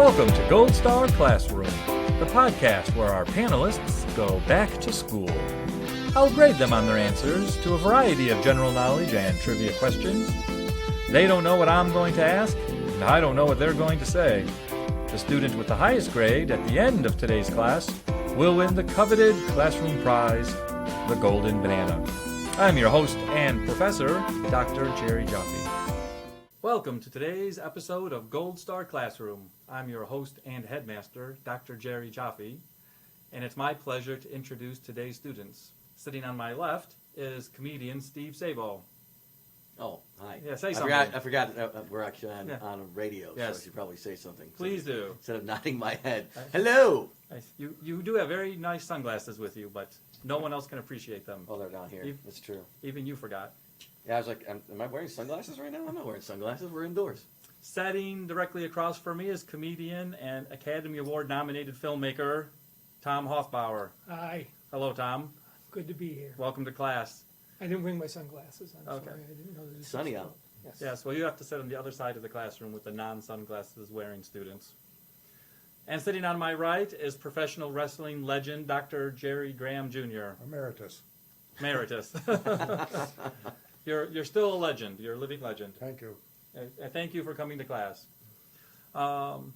Welcome to Gold Star Classroom, the podcast where our panelists go back to school. I'll grade them on their answers to a variety of general knowledge and trivia questions. They don't know what I'm going to ask, and I don't know what they're going to say. The student with the highest grade at the end of today's class will win the coveted classroom prize, the Golden Banana. I'm your host and professor, Dr. Jerry Jaffe. Welcome to today's episode of Gold Star Classroom. I'm your host and headmaster, Dr. Jerry Jaffe, and it's my pleasure to introduce today's students. Sitting on my left is comedian Steve Sabo. Oh, hi. Yeah, say something. I forgot we're actually on a radio, Yes. so I should probably say something. Please do. Instead of nodding my head. Hello! You do have very nice sunglasses with you, but no one else can appreciate them. Oh, they're down here. That's true. Even you forgot. Yeah, I was like, am I wearing sunglasses right now? I'm not wearing sunglasses. We're indoors. Sitting directly across from me is comedian and Academy Award nominated filmmaker Tom Hoffbauer. Hi. Hello, Tom. Good to be here. Welcome to class. I didn't bring my sunglasses. I'm Okay. sorry. I didn't know this. Sunny out. Yes. Yes, well, you have to sit on the other side of the classroom with the non-sunglasses wearing students. And sitting on my right is professional wrestling legend Dr. Jerry Graham Jr. Emeritus. Emeritus. You're still a legend. You're a living legend. Thank you. Thank you for coming to class. In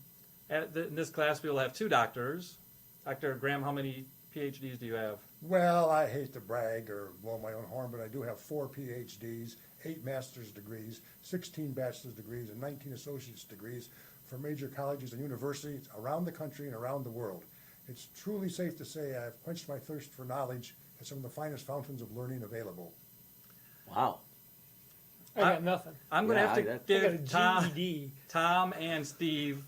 this class, we will have two doctors. Dr. Graham, how many PhDs do you have? Well, I hate to brag or blow my own horn, but I do have 4 PhDs, 8 master's degrees, 16 bachelor's degrees, and 19 associate's degrees from major colleges and universities around the country and around the world. It's truly safe to say I've quenched my thirst for knowledge at some of the finest fountains of learning available. Wow. I got nothing. I'm going to have to I got a give GED. Tom and Steve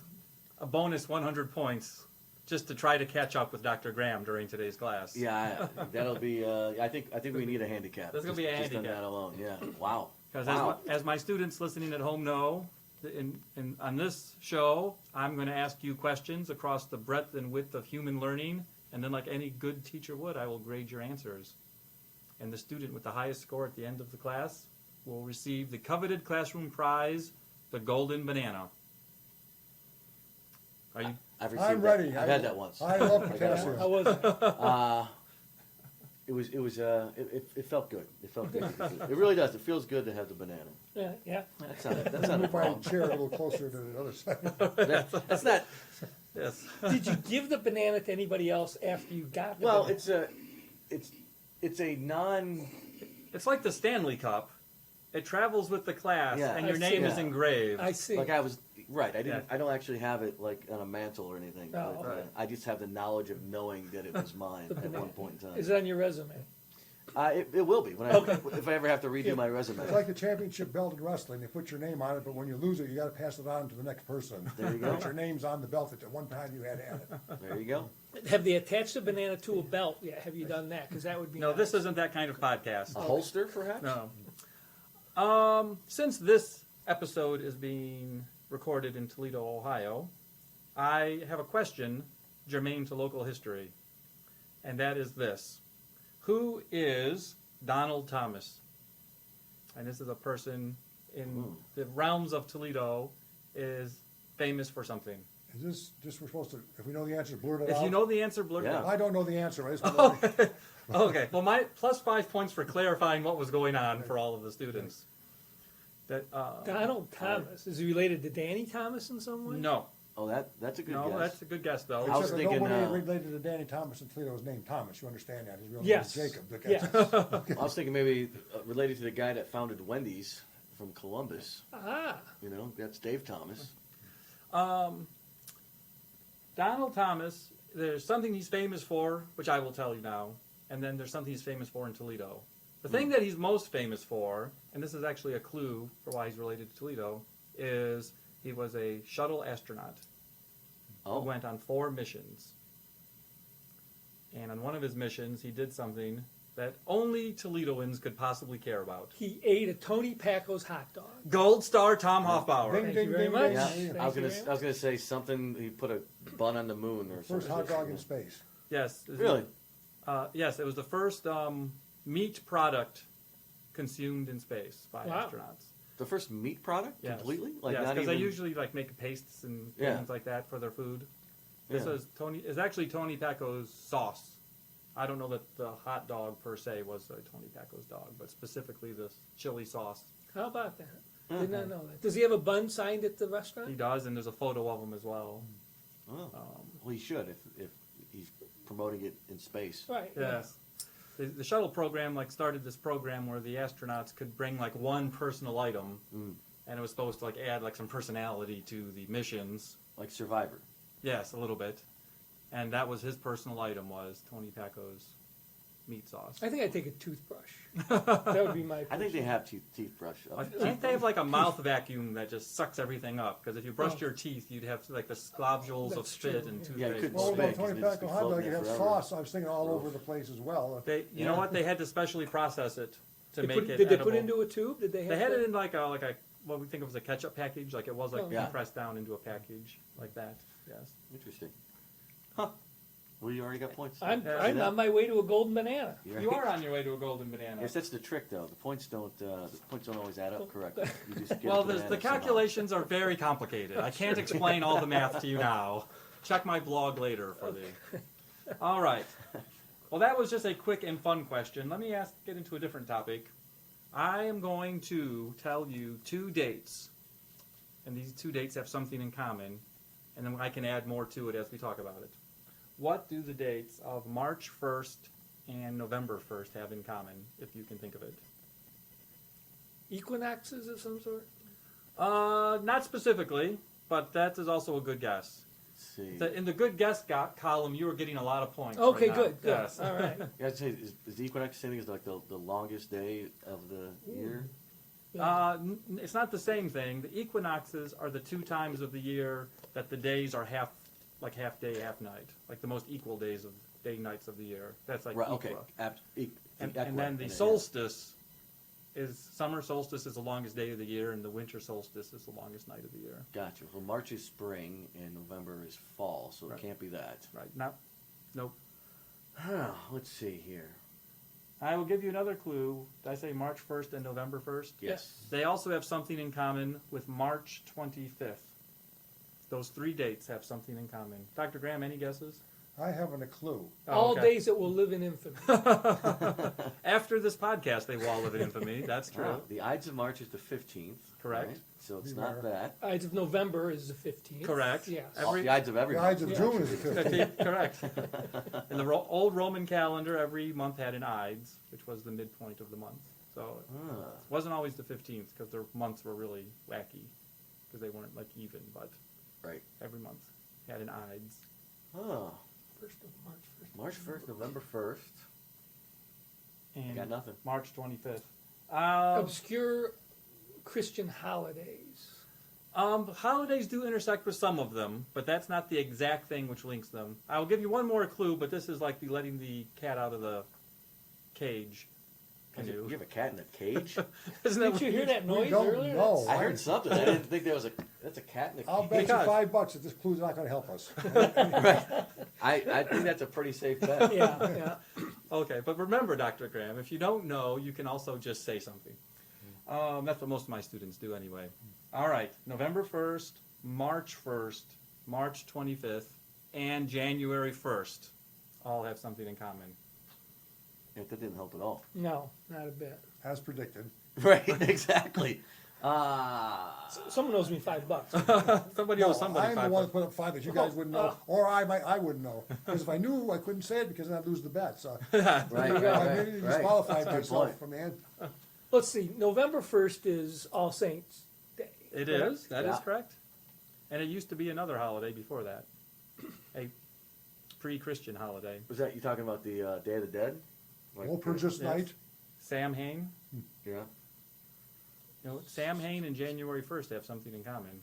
a bonus 100 points just to try to catch up with Dr. Graham during today's class. Yeah, that'll be, I think we need a handicap. That's gonna be a Just on handicap. that alone, yeah. Wow. Because Wow. as my students listening at home know, on this show, I'm going to ask you questions across the breadth and width of human learning, and then like any good teacher would, I will grade your answers. And the student with the highest score at the end of the class will receive the coveted classroom prize, the Golden Banana. Are you? I've received I'm ready. I've had that once. I love potassium. How was it? It felt good. It felt good. It really does. It feels good to have the banana. Yeah. That's not a Move my problem. chair a little closer to the other side. That's not. Yes. Did you give the banana to anybody else after you got the Well, banana? it's a non. It's like the Stanley Cup. It travels with the class, Yeah. and your I name see. is Yeah. engraved. I see. Like I was right. I didn't. Yeah. I don't actually have it like on a mantle or anything. Oh, but, okay. I just have the knowledge of knowing that it was mine The at banana. one point in time. Is it on your resume? It will be when if I ever have to redo my resume. It's like the championship belt in wrestling. They put your name on it, but when you lose it, you got to pass it on to the next person. There you go. Put your name's on the belt that at one time you had it. There you go. Have they attached the banana to a belt yet? Have you done that? Because that would be No, nice. this isn't that kind of podcast. A holster, perhaps. No. Since this episode is being recorded in Toledo, Ohio, I have a question germane to local history, and that is this. Who is Donald Thomas? And this is a person in the realms of Toledo is famous for something. Is this just we're supposed to, if we know the answer, blurt it out? If you know the answer, blurt it Yeah. out. I don't know the answer. I just want to Okay, well, my plus 5 points for clarifying what was going on for all of the students. Donald Thomas. Is he related to Danny Thomas in some way? No, Oh, that's a good no, guess. that's a good guess though. I was Except that thinking, nobody related to Danny Thomas in Toledo is named Thomas. You understand that? His real name Yes. is Jacob. Look Yes. I was thinking maybe related to the guy that founded Wendy's from Columbus. You know, that's Dave Thomas. Donald Thomas, there's something he's famous for, which I will tell you now, and then there's something he's famous for in Toledo. The thing that he's most famous for, and this is actually a clue for why he's related to Toledo, is he was a shuttle astronaut who Oh, went on 4 missions. And on one of his missions, he did something that only Toledoans could possibly care about. He ate a Tony Packo's hot dog. Gold star Tom Hoffbauer. Ding, Thank ding, you very ding, much. ding. yeah. Thank I was you gonna very I was gonna say something. He put a bun on the moon or First something. hot dog in space. Yes. Really? Yes, it was the first meat product consumed in space by Wow. astronauts. the first meat product Yes. completely? Like yes, not because even. they usually like make pastes and Yeah. things like that for their food. This Yeah. is It's actually Tony Paco's sauce. I don't know that the hot dog per se was a Tony Paco's dog, but specifically this chili sauce. How about that? Did not know that. Does he have a bun signed at the He restaurant? does, and there's a photo of him as well. Oh. Well, he should if he's promoting it in space. Right. Yes. The shuttle program started this program where the astronauts could bring one personal item, and it was supposed to add some personality to the missions. Like Survivor. Yes, a little bit. And that was his personal item, was Tony Paco's meat sauce. I think I'd take a toothbrush. That would be my. I think they have teeth brush. I think they have a mouth vacuum that just sucks everything up. Because if you brushed your teeth, you'd have the globules of That's spit true, and yeah. toothpaste. Yeah, you couldn't Well, spit. about Tony They'd just be Paco hot dog, floating you there have forever. sauce, I was thinking all over the place as well. You know what? They had to specially process it to make it Did they edible. put it into a tube? Did they? Have They had to? it in a what we think of as a ketchup package. It was Oh. Yeah. compressed down into a package like that. Yes. Interesting. Huh. Well, you already got points. I'm Yeah. on my way to a golden banana. You're You right. are on your way to a golden banana. Yes, that's the trick, though. The points don't always add up correctly. You just get Well, a banana the somehow. calculations are very complicated. I can't explain all the math to you now. Check my blog later for the. All right. Well, that was just a quick and fun question. Let me get into a different topic. I am going to tell you 2 dates, and these 2 dates have something in common, and then I can add more to it as we talk about it. What do the dates of March 1st and November 1st have in common, if you can think of it? Equinoxes of some sort. Not specifically, but that is also a good guess. Let's see. In the good guess column, you were getting a lot of points. Okay, right now. good. Yes. All right. Yeah, I'd say is the equinox same thing as the longest day of the year? It's not the same thing. The equinoxes are the 2 times of the year that the days are half day, half night, the most equal days of nights of the year. That's Right. equa. Okay. And then the solstice summer solstice is the longest day of the year, and the winter solstice is the longest night of the year. Gotcha. Well, March is spring and November is fall, so Right. it can't be that. Right. Nope. Let's see here. I will give you another clue. Did I say March 1st and November 1st? Yes. They also have something in common with March 25th. Those 3 dates have something in common. Dr. Graham, any guesses? I haven't a clue. All okay. days that will live in infamy. After this podcast, they will all live in infamy. That's true. The Ides of March is the 15th. Correct. Right? So it's Beware. not that. Ides of November is the 15th. Correct. Yes. Every- The Ides of every The month. Ides of Yeah. June is the 15th. Correct. In the old Roman calendar, every month had an Ides, which was the midpoint of the month. So Ah. it wasn't always the 15th because their months were really wacky because they weren't even, but Right. every month had an Ides. Oh. First of March. March 1st, November 1st. And Got nothing. March 25th. Obscure Christian holidays. Holidays do intersect with some of them, but that's not the exact thing which links them. I'll give you one more clue, but this is like the letting the cat out of the cage canoe. You have a cat in a cage? Isn't that Did you hear that We noise don't earlier? know. I heard something. I didn't think that's a cat in a I'll cage. bet you Because- $5 that this clue's not gonna help us. I think that's a pretty safe bet. Yeah. Okay, but remember, Dr. Graham, if you don't know, you can also just say something. That's what most of my students do anyway. All right, November 1st, March 1st, March 25th, and January 1st all have something in common. Yeah, that didn't help at all. No, not a bit. As predicted. Right, exactly. Someone owes me $5. Somebody No, owes somebody I'm the $5. one that put up 5 that you guys wouldn't know, or I wouldn't know. Because if I knew, I couldn't say it because then I'd lose the bet, so. Right, I right, really right. disqualified That's a good myself point. from the end. Let's see. November 1st is All Saints Day. It correct? is. That is Yeah. correct. And it used to be another holiday before that, a pre-Christian holiday. Was that you talking about the Day of the Dead? Like, Walpurgis Yes. night, Samhain. Yeah. Samhain and January 1st have something in common.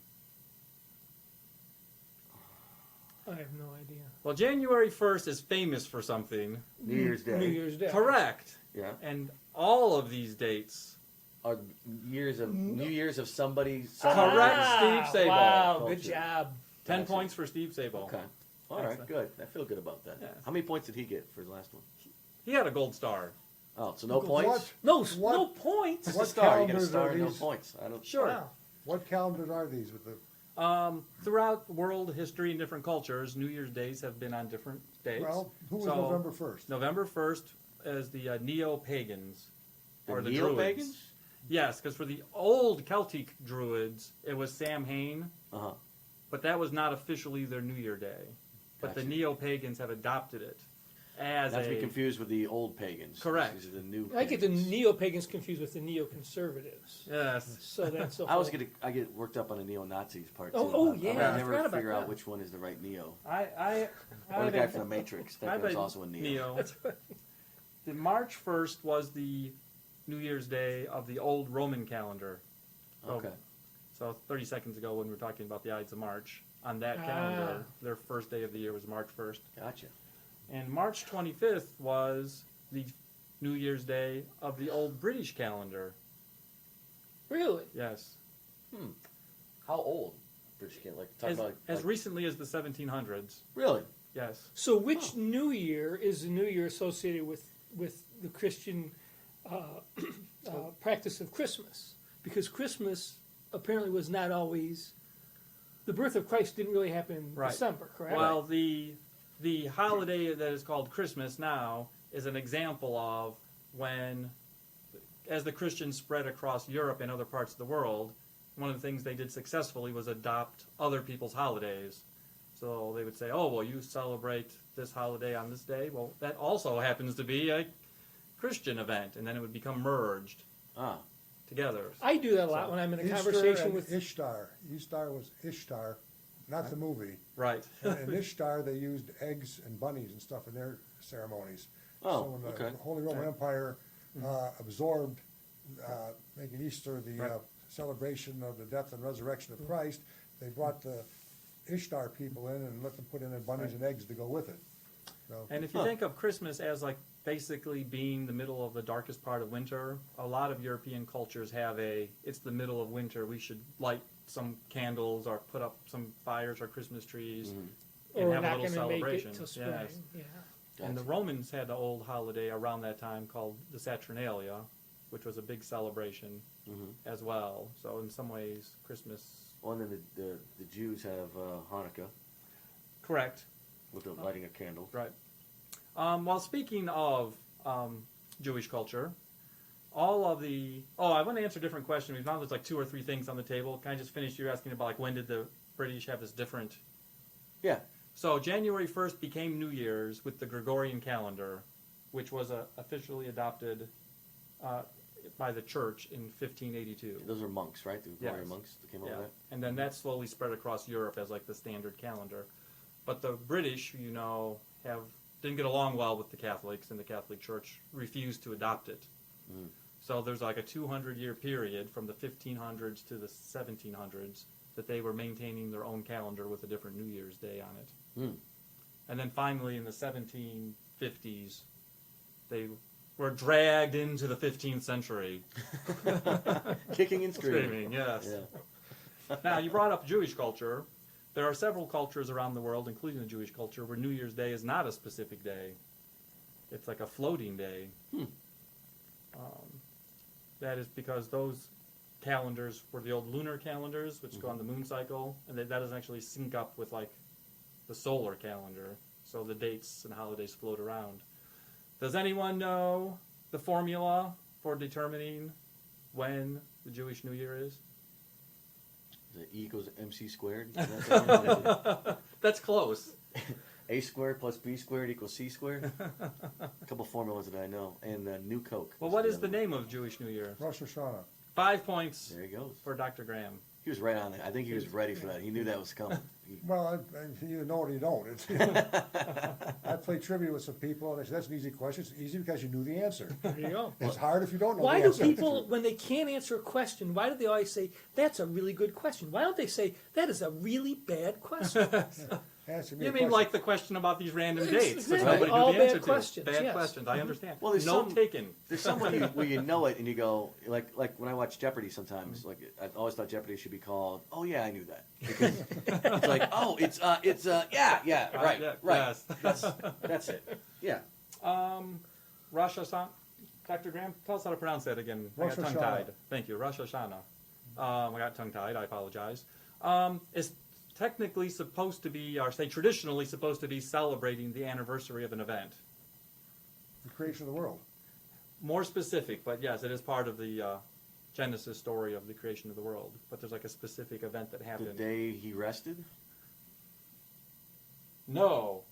I have no idea. Well, January 1st is famous for something. New Year's Day. New Year's Day. Correct. Yeah. And all of these dates. Are New Year's of somebody. Correct, Steve Sabol. Wow, Culture. good job. 10 Gotcha. points for Steve Sabol. Okay. All right, Excellent. good. I feel good about that. Yeah. How many points did he get for his last one? He had a gold star. Oh, so no points? No, What- no points. It's a What star. You get a calendars star are and no these? points. I don't. Sure. Wow. What calendars are these with the, Throughout world history and different cultures, New Year's days have been on different dates. well, who was So, November 1st? November 1st is the neo-pagans. The or the neo-pagans? Druids. Yes, because for the old Celtic Druids, it was Samhain, Uh-huh. but that was not officially their New Year day. But the Gotcha. neo-pagans have adopted it as Not to be a... confused with the old pagans. Correct. These are the new I get the pagans. neo-pagans confused with the neo-conservatives. Yes. So that's the I whole... get worked up on the neo-Nazis part Oh, too. oh, I yeah, never I forgot about figure out that. which one is the right neo. I Or the guy have- from the Matrix. That I guy was bet also a neo. The March 1st was the New Year's Day of the old Roman calendar. Okay. So 30 seconds ago when we were talking about the Ides of March, on that calendar, their first day of the year was March 1st. Gotcha. And March 25th was the New Year's Day of the old British calendar. Really? Yes. How old? British kid, like talk As, about as like, recently as the 1700s. really. Yes. So which New Year is the New Year associated with the Christian practice of Christmas? Because Christmas apparently was not always... The birth of Christ didn't really happen in Right. December, correct? Well, the holiday that is called Christmas now is an example of when, as the Christians spread across Europe and other parts of the world, one of the things they did successfully was adopt other people's holidays. So they would say, oh, well, you celebrate this holiday on this day. Well, that also happens to be a Christian event, and then it would become merged Ah. together. I do that a lot So- when I'm in a Easter conversation and with... Ishtar. Ishtar was Ishtar, not the movie. Right. And in Ishtar, they used eggs and bunnies and stuff in their ceremonies. Oh, So when the okay. Holy Roman Empire absorbed making Easter the Right. celebration of the death and resurrection of Christ, they brought the Ishtar people in and let them put in their bunnies and eggs to go with it. So, And if you think of Christmas as like basically being the middle of the darkest part of winter, a lot of European cultures have it's the middle of winter, we should light some candles or put up some fires or Christmas trees and Or we're have a not little going to make celebration. it till spring. Yes. Yeah. And the Romans had an old holiday around that time called the Saturnalia, which was a big celebration as well. So in some ways, Christmas... Well, and then the Jews have Hanukkah Correct. with the lighting of candles. Right. While speaking of Jewish culture, all of the... Oh, I want to answer a different question. We've now there's like 2 or 3 things on the table. Can I just finish you asking about like when did the British have this different... Yeah. So January 1st became New Year's with the Gregorian calendar, which was officially adopted by the church in 1582. Those are monks, right? The Gregorian Yes. monks that came up Yeah, with that. and then that slowly spread across Europe as like the standard calendar. But the British, you know, didn't get along well with the Catholics, and the Catholic Church refused to adopt it. So there's like a 200-year period from the 1500s to the 1700s that they were maintaining their own calendar with a different New Year's Day on it. And then finally in the 1750s, they were dragged into the 15th century. Kicking and screaming. Screaming, yes. Yeah. Now, you brought up Jewish culture. There are several cultures around the world, including the Jewish culture, where New Year's Day is not a specific day. It's like a floating day. That is because those calendars were the old lunar calendars, which go on the moon cycle, and that doesn't actually sync up with like the solar calendar. So the dates and holidays float around. Does anyone know the formula for determining when the Jewish New Year is? The E equals MC squared. Is that That's close. A squared plus B squared equals C squared. A couple formulas that I know. And New Coke. Well, what is the name of Jewish New Year? Rosh Hashanah. 5 points There he goes. for Dr. Graham. He was right on it. I think he was ready for that. He knew that was coming. Well, you either know it or you don't. It's, I played trivia with some people, and they said, that's an easy question. It's easy because you knew the answer. There you go. It's hard if you don't know Why the do answer. people, when they can't answer a question, why do they always say, that's a really good question? Why don't they say, that is a really bad question? Answer me You a mean question. like the question about these random dates that exactly. nobody All knew the bad answer questions, to? Bad yes. questions. I understand. Well, there's Note some- taken. There's someone where you know it and you go, like when I watch Jeopardy sometimes, like I always thought Jeopardy should be called, oh yeah, I knew that. Because it's like, oh, it's yeah, right, yeah, right. yes. That's it. Yeah. Rosh Hashanah. Dr. Graham, tell us how to pronounce that again. Rosh I got tongue-tied. Thank you. Rosh Hashanah. I got tongue-tied. I apologize. It's technically supposed to be, or say traditionally supposed to be, celebrating the anniversary of an event. The creation of the world. More specific, but yes, it is part of the Genesis story of the creation of the world. But there's like a specific event that The happened. day he rested? No,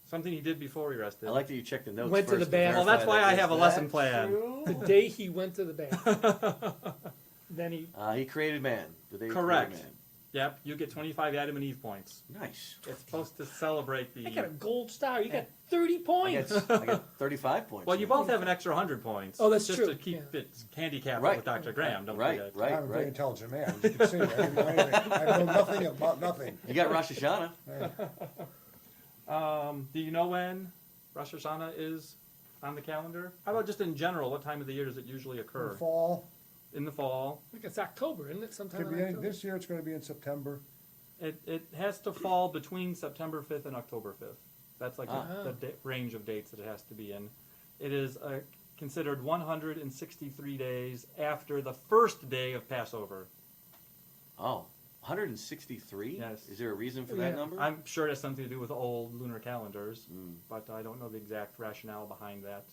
something he did before he rested. I like that you checked the notes Went to first the bathroom. Well, that's verify why that. I have a Is lesson that plan. true? The day he went to the bathroom. Then He created man. The day he Correct. created man. Yep, you get 25 Adam and Eve points. Nice. It's supposed to celebrate the. I got a gold star. You got 30 points. I got 35 points. Well, you both have an extra 100 points. Oh, that's just true, to keep yeah. it handicapped Right. with Dr. Graham. Don't Right, forget. right, I'm a very right. intelligent man. As you can see, I didn't know anything. I know nothing about nothing. You got Rosh Hashanah. Do you know when Rosh Hashanah is on the calendar? How about just in general? What time of the year does it usually occur? Fall. In the fall. I think it's October, isn't it? Sometime Could in be any, October. this year it's going to be in September. It has to fall between September 5th and October 5th. That's like the range of dates that it has to be in. It is considered 163 days after the first day of Passover. Oh, 163? Yes. Is there a reason for Yeah. that number? I'm sure it has something to do with old lunar calendars, Mm. but I don't know the exact rationale behind that.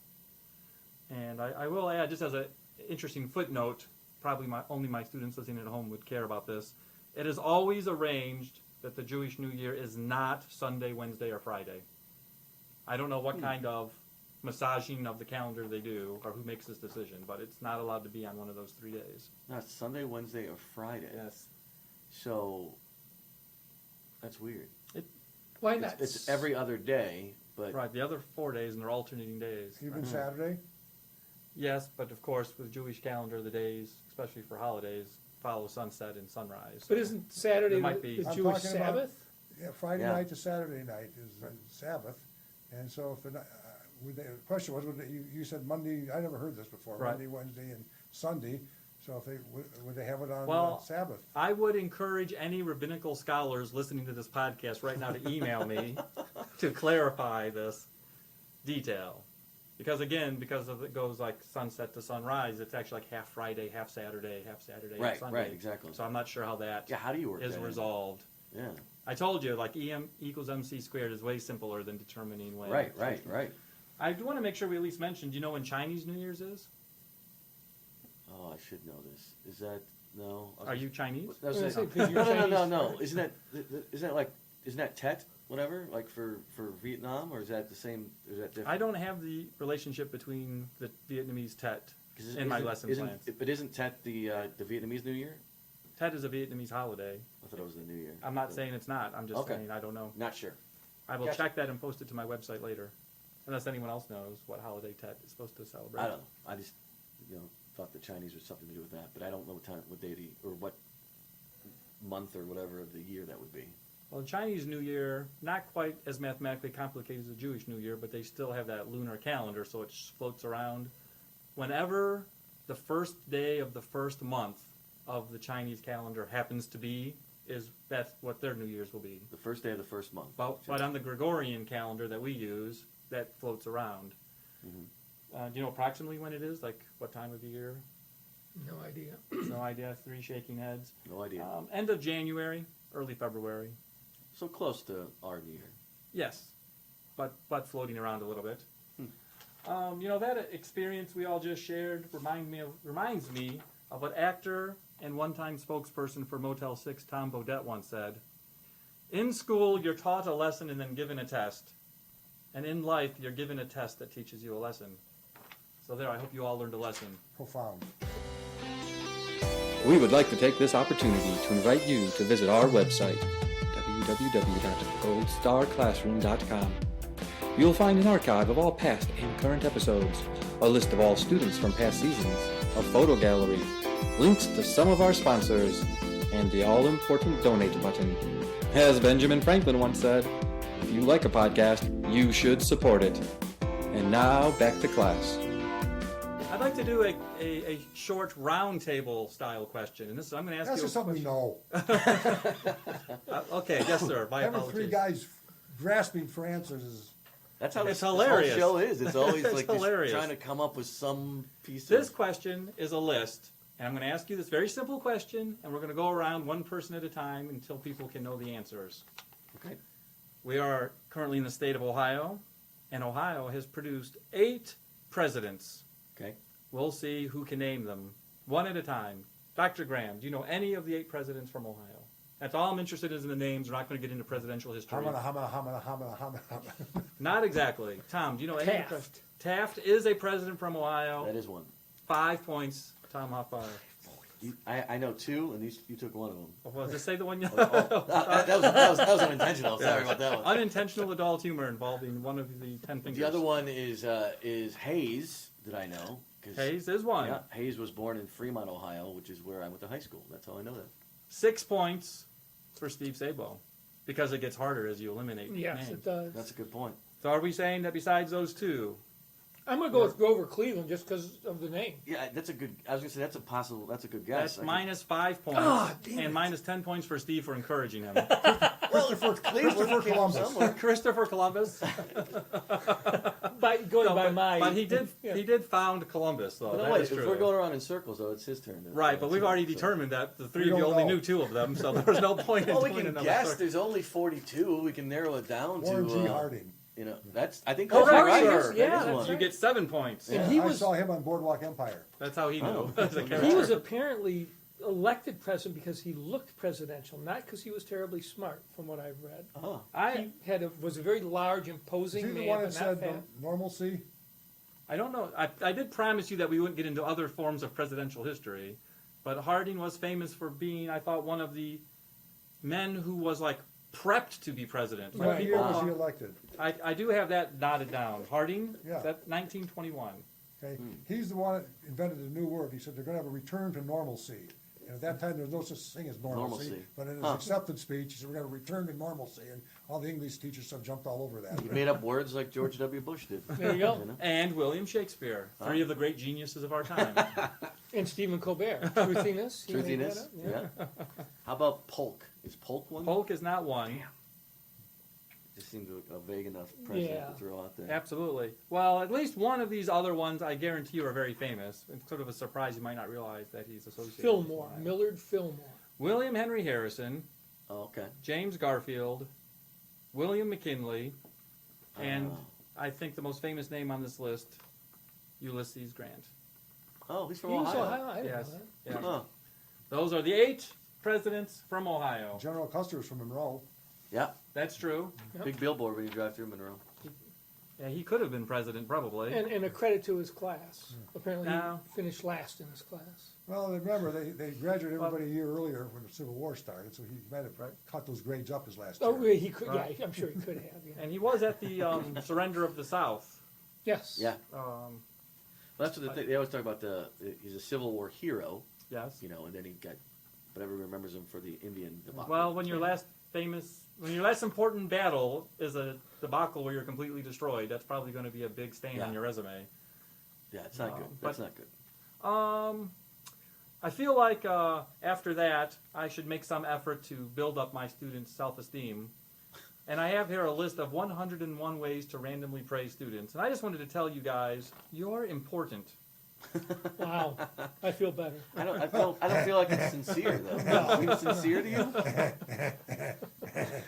And I will add, just as an interesting footnote, probably only my students listening at home would care about this. It is always arranged that the Jewish New Year is not Sunday, Wednesday, or Friday. I don't know what kind of massaging of the calendar they do or who makes this decision, but it's not allowed to be on one of those 3 days. No, it's Sunday, Wednesday, or Friday. Yes. So, that's weird. Why not? It's every other day, but Right, the other 4 days, and they're alternating days. Even Saturday. Yes, but of course, with Jewish calendar, the days, especially for holidays, follow sunset and sunrise. But isn't Saturday It might the, be. the I'm Jewish talking about- Sabbath? Yeah, Friday Yeah. night to Saturday night is Sabbath, and so if the the question was, you said Monday. I never heard this before. Right. Monday, Wednesday, and Sunday. So if they would they have it on Well, Sabbath? I would encourage any rabbinical scholars listening to this podcast right now to email me to clarify this detail. Because again, because it goes like sunset to sunrise, it's actually like half Friday, half Saturday, half Right, Sunday. right, exactly. So I'm not sure how that yeah, how do you work is that in? resolved. Yeah, I told you, like EM equals MC squared is way simpler than determining when. right. I do want to make sure we at least mention, do you know when Chinese New Year's is? Oh, I should know this. Is that no? Are you Chinese? I was I was saying- gonna say, 'cause you're no. Chinese. Isn't that Tet? Whatever, like for Vietnam, or is that the same? Is that different? I don't have the relationship between the Vietnamese Tet 'Cause in my lesson plans. But isn't Tet the Vietnamese New Year? Tet is a Vietnamese holiday. I thought it was the New Year. I'm not saying it's not. I'm just Okay. saying I don't know. Not sure. I will Gotcha. check that and post it to my website later. Unless anyone else knows what holiday Tet is supposed to celebrate. I don't know. I just thought the Chinese was something to do with that, but I don't know what day or what month or whatever of the year that would be. Well, the Chinese New Year, not quite as mathematically complicated as the Jewish New Year, but they still have that lunar calendar, so it floats around. Whenever the first day of the first month of the Chinese calendar happens to be, that's what their New Year's will be. The first day of the first month. But on the Gregorian calendar that we use, that floats around. Mhm. Do you know approximately when it is? Like what time of the year? No idea. No idea. 3 shaking heads. No idea. End of January, early February. So close to our New Year. Yes, but floating around a little bit. That experience we all just shared reminds me of what actor and one-time spokesperson for Motel 6 Tom Bodette once said. In school, you're taught a lesson and then given a test. And in life, you're given a test that teaches you a lesson. So there, I hope you all learned a lesson. Profound. We would like to take this opportunity to invite you to visit our website, www.goldstarclassroom.com. You'll find an archive of all past and current episodes, a list of all students from past seasons, a photo gallery, links to some of our sponsors, and the all-important donate button. As Benjamin Franklin once said, if you like a podcast, you should support it. And now, back to class. I'd like to do a short roundtable style question, and I'm going to ask That's you. just something we know. Okay, yes, sir. My Having apologies. three guys grasping for answers is That's how It's this hilarious. whole show is. It's always It's like just hilarious. trying to come up with some piece This of... question is a list, and I'm going to ask you this very simple question, and we're going to go around one person at a time until people can know the answers. Okay. We are currently in the state of Ohio, and Ohio has produced 8 presidents. Okay. We'll see who can name them one at a time. Dr. Graham, do you know any of the 8 presidents from Ohio? That's all I'm interested in is in the names. We're not going to get into presidential history. Hamana. Not exactly. Tom, do you know any? Taft. Taft is a president from Ohio. That is one. 5 points. Tom Hoffbauer. I know 2, and you took one of them. Well, just say the one you That was unintentional. Sorry about that one. Unintentional adult humor involving one of the 10 fingers. The other one is Hayes, that I know. 'Cause, Hayes is one. Yeah, Hayes was born in Fremont, Ohio, which is where I went to high school. That's how I know that. 6 points for Steve Sabo, because it gets harder as you eliminate Yes, names. it does. That's a good point. So are we saying that besides those 2, I'm going to go with Grover Cleveland just because of the name. Yeah, that's a good. I was gonna say that's a good guess. that's minus 5 points, Ah, damn and it. minus 10 points for Steve for encouraging him. Christopher Columbus. Christopher Columbus, Going by my. but he did found Columbus, though. No, That wait, is if true. we're going around in circles, though, it's his turn. Right, but we've already So- determined that the 3 We of you don't only know. knew 2 of them, so there's no point in Well, we doing can another guess. circle. There's only 42. We can narrow it down Warren to. G. Harding. You know, that's. I think Oh, that's right, right. sir. Yeah, That is that's one. You get 7 points. And he I was- saw him on Boardwalk Empire. That's how he knew. Oh. As a He character. was apparently elected president because he looked presidential, not because he was terribly smart, from what I've read. Oh, I Was a very large, Is imposing he the man, one but that not said fat. normalcy? I don't know. I did promise you that we wouldn't get into other forms of presidential history, but Harding was famous for being, I thought, one of the men who was like prepped to be president. Like, What Right. year people- was he elected? I do have that noted down. Harding, Yeah. that 1921. Okay, he's the one that invented a new word. He said they're going to have a return to normalcy. And at that time, there was no such thing as normalcy. Normalcy. But in his Huh. acceptance speech, he said we're going to return to normalcy, and all the English teachers have jumped all over that. he made up words like George W. Bush did. There you go. You know? And William Shakespeare, 3 of the great geniuses of our time. And Stephen Colbert. Truthiness. He made Truthiness. that up, Yeah. How about Polk? Is Polk one? Polk is not one. Just seems a vague enough president Yeah. to throw out there. Absolutely. Well, at least one of these other ones, I guarantee you, are very famous. It's sort of a surprise you might not realize that he's associated. with Fillmore. Ohio. Millard Fillmore. William Henry Harrison, Oh, okay. James Garfield, William McKinley, and Oh. I think the most famous name on this list, Ulysses Grant. Oh, he's from He was Ohio. Ohio. I didn't Yes. know that. Yeah. Huh. Those are the 8 presidents from Ohio. General Custer's from Monroe. Yeah. That's true. Yep. Big billboard when you drive through Monroe. Yeah, he could have been president, probably. And a credit to his class. Apparently, No. he finished last in his class. Well, remember, they graduated everybody a year earlier when the Civil War started, so he might have caught those grades up his last Oh, year. yeah, he could. Right. Yeah, I'm sure he could have. Yeah. And he was at the surrender of the South. Yes. Yeah. Um, Well, that's what they always talk about. He's a Civil War hero, yes. you know, and then he got, but everyone remembers him for the Indian debacle. Well, when your last important battle is a debacle where you're completely destroyed, that's probably going to be a big stain on Yeah. your resume. yeah, it's not good. but- That's not good. I feel like after that, I should make some effort to build up my students' self-esteem. And I have here a list of 101 ways to randomly praise students. And I just wanted to tell you guys, you're important. Wow. I feel better. I don't feel like it's sincere though. Is it sincere to you?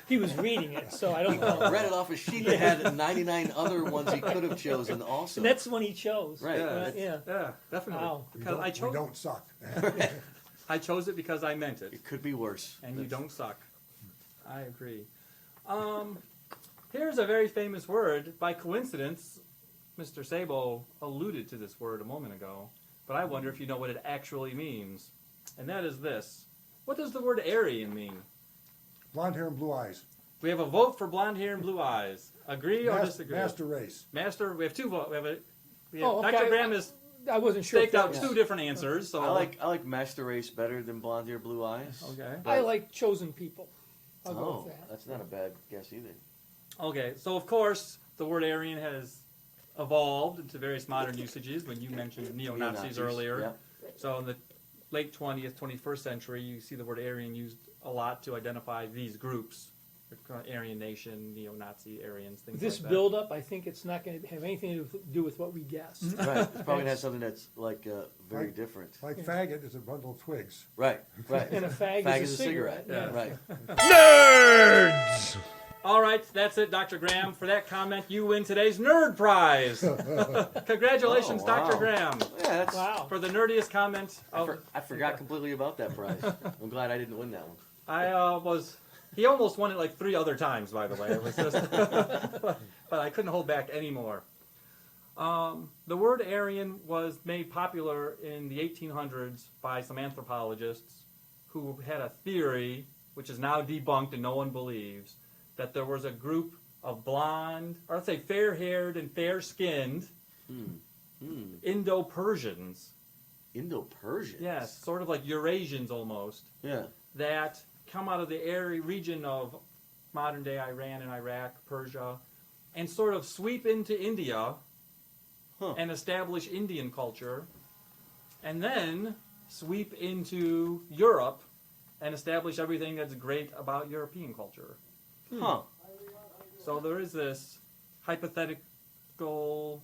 He was reading it, so I don't He know. read it off a sheet that had 99 other ones he could have chosen also. And that's the one he chose. Right. Yeah. Yeah, definitely. Wow. Because I We chose, don't suck. I chose it because I meant it. It could be worse. And you don't suck. I agree. Here's a very famous word. By coincidence, Mr. Sabo alluded to this word a moment ago, but I wonder if you know what it actually means. And that is this. What does the word Aryan mean? Blonde hair and blue eyes. We have a vote for blonde hair and blue eyes. Agree or disagree? Master race. Master, we have 2 votes. Oh, okay. Dr. Graham has I wasn't sure. if staked out that 2 was- different answers. So I like Master Race better than Blonde Hair, Blue Eyes. Okay. I like chosen people. I'll go Oh, with that. that's not a bad guess either. Okay, so of course the word Aryan has evolved into various modern usages. When you mentioned neo-Nazis earlier, Yeah. so in the late 20th, 21st century, you see the word Aryan used a lot to identify these groups. Aryan nation, neo-Nazi Aryans, things This like that. build-up, I think it's not going to have anything to do with what we guessed. Right. It's probably gonna have something that's like very Right. different. Like faggot is a bundle of twigs. Right. Right. And a fag Fag is a cigarette. Yeah. Right. Nerds! All right, that's it, Dr. Graham. For that comment, you win today's Nerd Prize. Congratulations, Oh, wow. Dr. Graham, Yeah. That's. Wow. for the nerdiest comment. I forgot completely about that prize. I'm glad I didn't win that one. He almost won it like 3 other times, by the way. It was just, but I couldn't hold back anymore. The word Aryan was made popular in the 1800s by some anthropologists who had a theory, which is now debunked and no one believes, that there was a group of blonde, or let's say fair-haired and fair-skinned Indo-Persians. Indo-Persians. Yes, sort of like Eurasians almost. Yeah. That come out of the area region of modern-day Iran and Iraq, Persia, and sort of sweep into India and establish Indian culture, and then sweep into Europe and establish everything that's great about European culture. Huh. So there is this hypothetical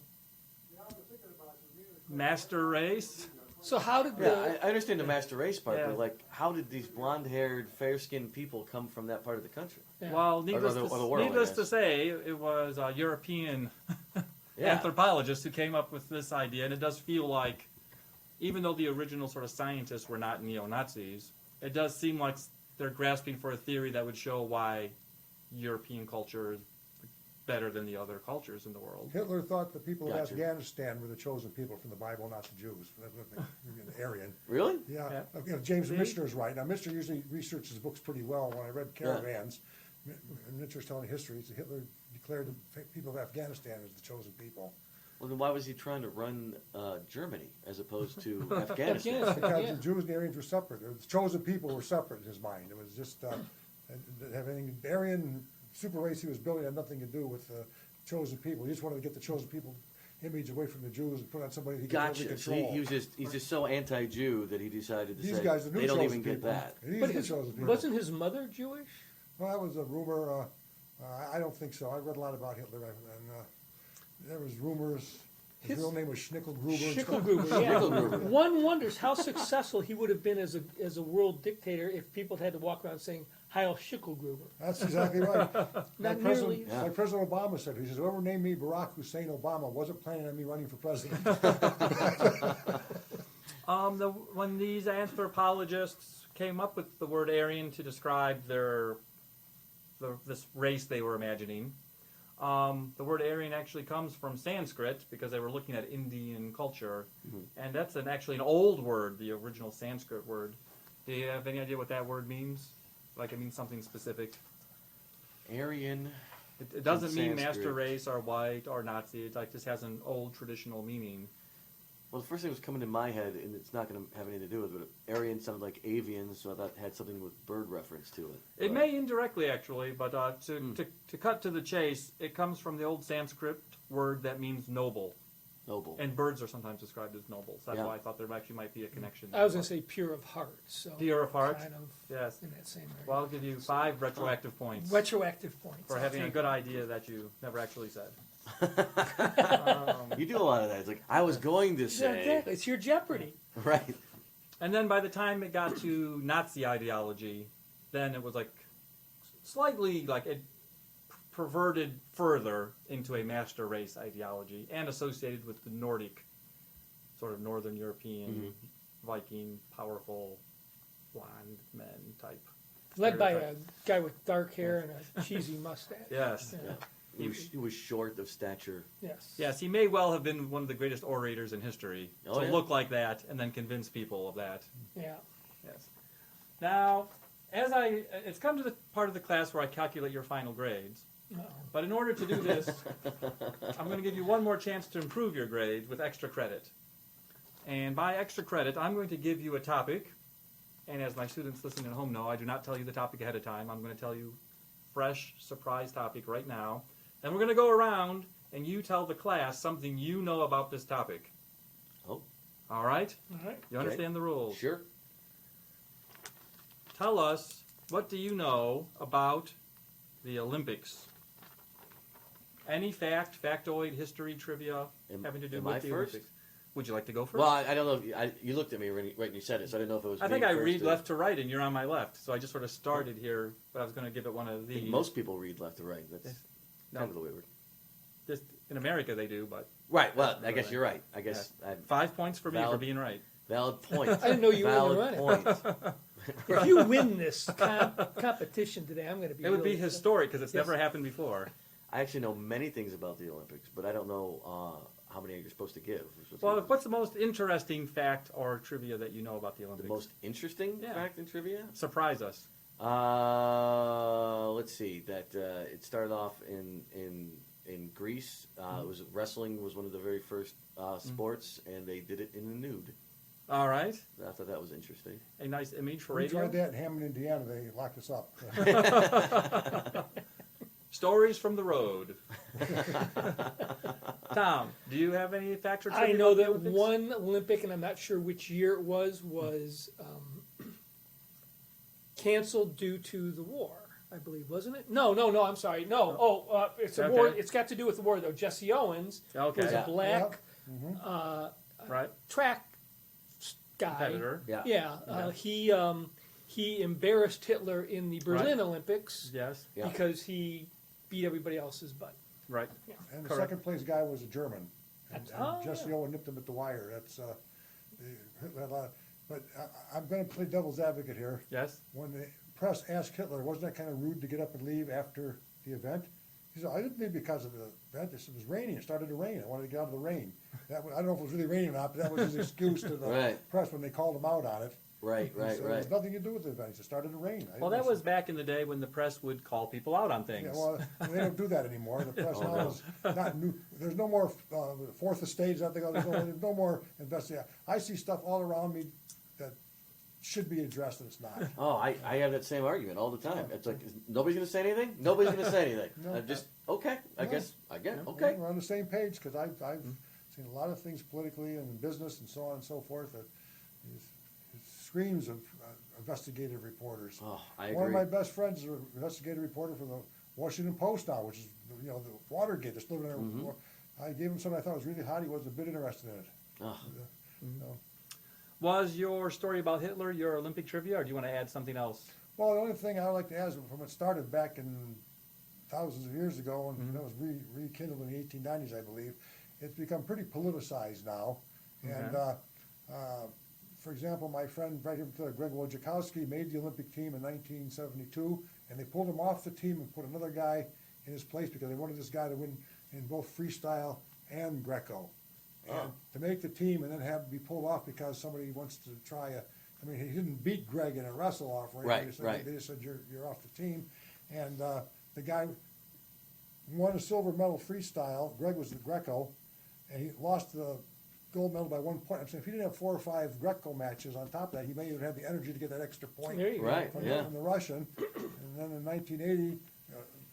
master race. So how did Yeah, I understand the master race part, Yeah. but like, how did these blonde-haired, fair-skinned people come from that part of the country? Yeah. Well, needless, Or the to, world, I needless guess. to say, it was European Yeah. anthropologists who came up with this idea, and it does feel like, even though the original sort of scientists were not neo-Nazis, it does seem like they're grasping for a theory that would show why European culture is better than the other cultures in the world. Hitler thought the people of Gotcha. Afghanistan were the chosen people from the Bible, not the Jews. That's what the Aryan. Really? Yeah, Yeah. You know, James See? Michener's right. Now, Michener usually researches books pretty well. When I read Caravans, and Michener's telling history, so Hitler declared the people of Afghanistan as the chosen people. Well, then why was he trying to run Germany as opposed to Afghanistan? Afghanistan. Because Yeah. the Jews and the Aryans were separate. The chosen people were separate in his mind. It was just having the Aryan super race he was building had nothing to do with chosen people. He just wanted to get the chosen people image away from the Jews and put on somebody he could really Gotcha. So control. he's just so anti-Jew that he decided to These say guys are new they don't chosen even get people. that. These But are the his, chosen people. wasn't his mother Jewish? Well, that was a rumor. I don't think so. I read a lot about Hitler, and there was rumors. His real name was Schnickelgruber. Schicklgruber, yeah. Schicklgruber. One wonders how successful he would have been as a world dictator if people had to walk around saying Heil Schicklgruber. That's exactly right. Not Like nearly. Yeah. like President Obama said, he says, whoever named me Barack Hussein Obama wasn't planning on me running for president. When these anthropologists came up with the word Aryan to describe this race they were imagining, the word Aryan actually comes from Sanskrit because they were looking at Indian culture, and that's actually an old word, the original Sanskrit word. Do you have any idea what that word means? Like it means something specific? Aryan. It doesn't mean Sanskrit. master race or white or Nazi. It just has an old traditional meaning. Well, the first thing that was coming to my head, and it's not going to have anything to do with it, but Aryan sounded like avian, so I thought it had something with bird reference to it. It But- may indirectly, actually, but to cut to the chase, it comes from the old Sanskrit word that means noble, Noble. and birds are sometimes described as noble. So that's Yeah. why I thought there actually might be a connection. I was going to say pure of heart. So Pure of heart? Kind of Yes. in that same area. Well, I'll give you 5 retroactive points Retroactive points. for I'll having a take good it. idea that you never actually said. You do a lot of that. It's like, I was going to Yeah, say. exactly. It's your Jeopardy. Right. And then by the time it got to Nazi ideology, then it was like slightly like it perverted further into a master race ideology and associated with the Nordic, sort of Northern European, Viking, powerful, blonde men type. Led by a stereotype. guy with dark hair and a cheesy mustache. Yes. Yeah. He was short of stature. Yes. Yes, he may well have been one of the greatest orators in history Oh, to yeah. look like that and then convince people of that. Yeah. Yes. Now, it's come to the part of the class where I calculate your final grades. Uh-oh. But in order to do this, I'm going to give you one more chance to improve your grades with extra credit. And by extra credit, I'm going to give you a topic. And as my students listening at home know, I do not tell you the topic ahead of time. I'm going to tell you fresh, surprise topic right now. And we're going to go around and you tell the class something you know about this topic. Oh. All right? All right. You understand the rules? Sure. Tell us, what do you know about the Olympics. Any factoid, history, trivia having to do am with I the first? Olympics? Would you like to go first? Well, I don't know. You looked at me right when you said it, so I didn't know if it was. I think me I first read or- left to right, and you're on my left. So I just sort of started here, but I was going to give it one of I these. think most people read left to right. That's No. kind of the way we're. Just in America they do, but Right. Well, That's I guess really- you're right. I guess I 5 points for me for Valid. being right. valid point. I didn't know you were valid running. point. If you win this competition today, I'm going to be. It would be really upset. historic because it's Yes. never happened before. I actually know many things about the Olympics, but I don't know how many you're supposed to give. Well, what's the most interesting fact or trivia that you know about the the Olympics? most interesting Yeah. fact in trivia? Surprise us. Let's see. That it started off in Greece. It was wrestling was one of the very first sports, and they did it in the nude. All right. I thought that was interesting. A nice image for We radio. tried that in Hammond, Indiana. They locked us up. Stories from the road. Tom, do you have any facts or trivia I know about the that Olympics? one Olympic, and I'm not sure which year it was canceled due to the war. I believe, wasn't it? No. I'm sorry. No. It's a war. Okay. It's got to do with the war, though. Jesse Owens Okay. was Yeah. a black Right. track guy. Competitor. Yeah. Yeah. He embarrassed Hitler in the Berlin Right. Olympics Yes. Yeah. because he beat everybody else's butt. Right. And the Correct. second place guy was a German. And Oh, Jesse yeah. Owen nipped him at the wire. That's but I'm going to play devil's advocate here. Yes. When the press asked Hitler, wasn't that kind of rude to get up and leave after the event? He said, I didn't leave because of the event. It was raining. It started to rain. I wanted to get out of the rain. I don't know if it was really raining or not, but that was his excuse to the Right. press when they called him out on it. Right. He said, It Right. has nothing to do with the event. It started to rain. Well, that was back in the day when the press would call people out on things. Yeah, well, they don't do that anymore. The press Oh, now no. is not new. There's no more fourth estate. There's no more investigation. I see stuff all around me that should be addressed, and it's not. Oh, I have that same argument all the time. It's like nobody's going to say anything. Nobody's going to say anything. No. I'm just okay. I No. guess I get it. Okay. We're on the same page because I've seen a lot of things politically and in business and so on and so forth that screams of investigative reporters. Oh, I One of agree. my best friends is an investigative reporter for the Washington Post now, which is the Watergate. That's living there. Mm-hmm. I gave him something I thought was really hot. He wasn't a bit interested in it. Oh. So, Was your story about Hitler your Olympic trivia, or do you want to add something else? well, the only thing I would like to add is from it started back in thousands of years ago, and that was rekindled in the 1890s, I believe. It's become pretty politicized now. And, for example, my friend right here, Greg Wojciechowski, made the Olympic team in 1972, and they pulled him off the team and put another guy in his place because they wanted this guy to win in both freestyle and Greco. And to make the team and then have be pulled off because somebody wants to try he didn't beat Greg in a wrestle-off or anything. Right. They just said, you're off the team. And the guy won a silver medal freestyle. Greg was the Greco, and he lost the gold medal by 1 point. I'm saying if he didn't have 4 or 5 Greco matches on top of that, he may even have the energy to get that extra point There you go. Right. from, Yeah. from the Russian. And then in 1980,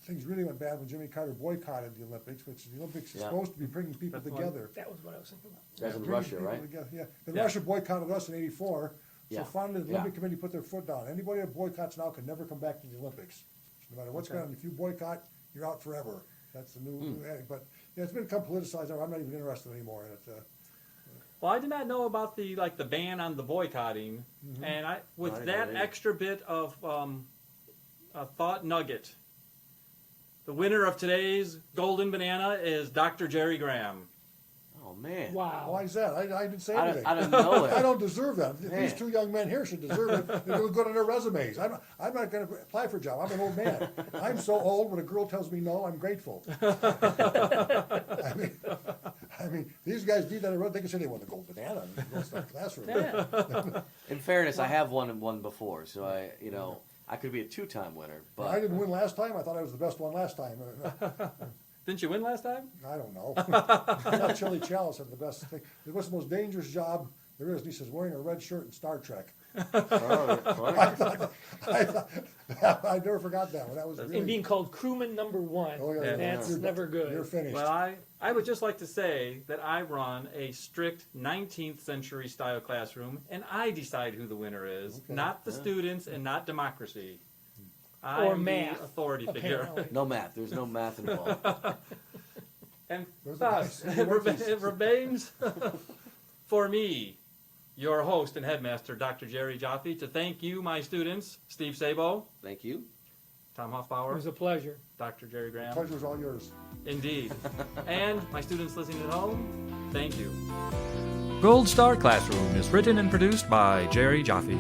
things really went bad when Jimmy Carter boycotted the Olympics, which the Olympics is Yeah. supposed to be bringing people That's one. together. That was what I was thinking about. That's in Bringing Russia, people right? together, yeah. And Yeah. Russia boycotted us in '84. Yeah. So finally, the Yeah. Olympic Committee put their foot down. Anybody that boycotts now can never come back to the Olympics. No matter what's going on, if you boycott, you're out forever. That's the new adage. But yeah, it's become politicized. I'm not even interested anymore in it. Well, I did not know about the ban on the boycotting, and with I didn't that know either. extra bit of a thought nugget, the winner of today's Golden Banana is Dr. Jerry Graham. Oh man. Wow. Why is that? I didn't say I anything. don't know it. I don't deserve that. Man. These 2 young men here should deserve it. They look good on their resumes. I'm not going to apply for a job. I'm an old man. I'm so old. When a girl tells me no, I'm grateful. I mean, these guys need that. They can say they won the gold banana in the classroom. Yeah. In fairness, I have won before, so I could be a 2-time winner, I but didn't win last time. I thought I was the best one last time. Didn't you win last time? I don't know. I thought Chili Chalice had the best thing. It was the most dangerous job there is. And he says, wearing a red shirt in Star Trek. I never forgot that one. That was really. And being called crewman number 1. Oh, yeah, That's you're- never good. You're finished. Well, I would just like to say that I run a strict 19th century style classroom, and I decide who the winner is, Okay. not the students and not democracy. I'm Or the math, authority figure. apparently. No math. There's no math involved. And Those are thus, nice. it remains for me, your host and headmaster, Dr. Jerry Jaffe, to thank you, my students, Steve Sabo, Thank you. Tom It Hoffbauer, was a pleasure. Dr. Jerry Graham. Pleasure's all yours. Indeed. And my students listening at home, thank you. Gold Star Classroom is written and produced by Jerry Jaffe.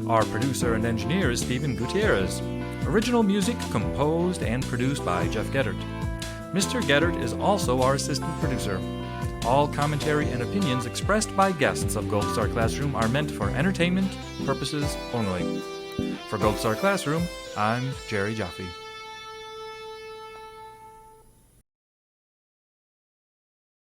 Our producer and engineer is Stephen Gutierrez. Original music composed and produced by Jeff Geddert. Mr. Geddert is also our assistant producer. All commentary and opinions expressed by guests of Gold Star Classroom are meant for entertainment purposes only. For Gold Star Classroom, I'm Jerry Jaffe.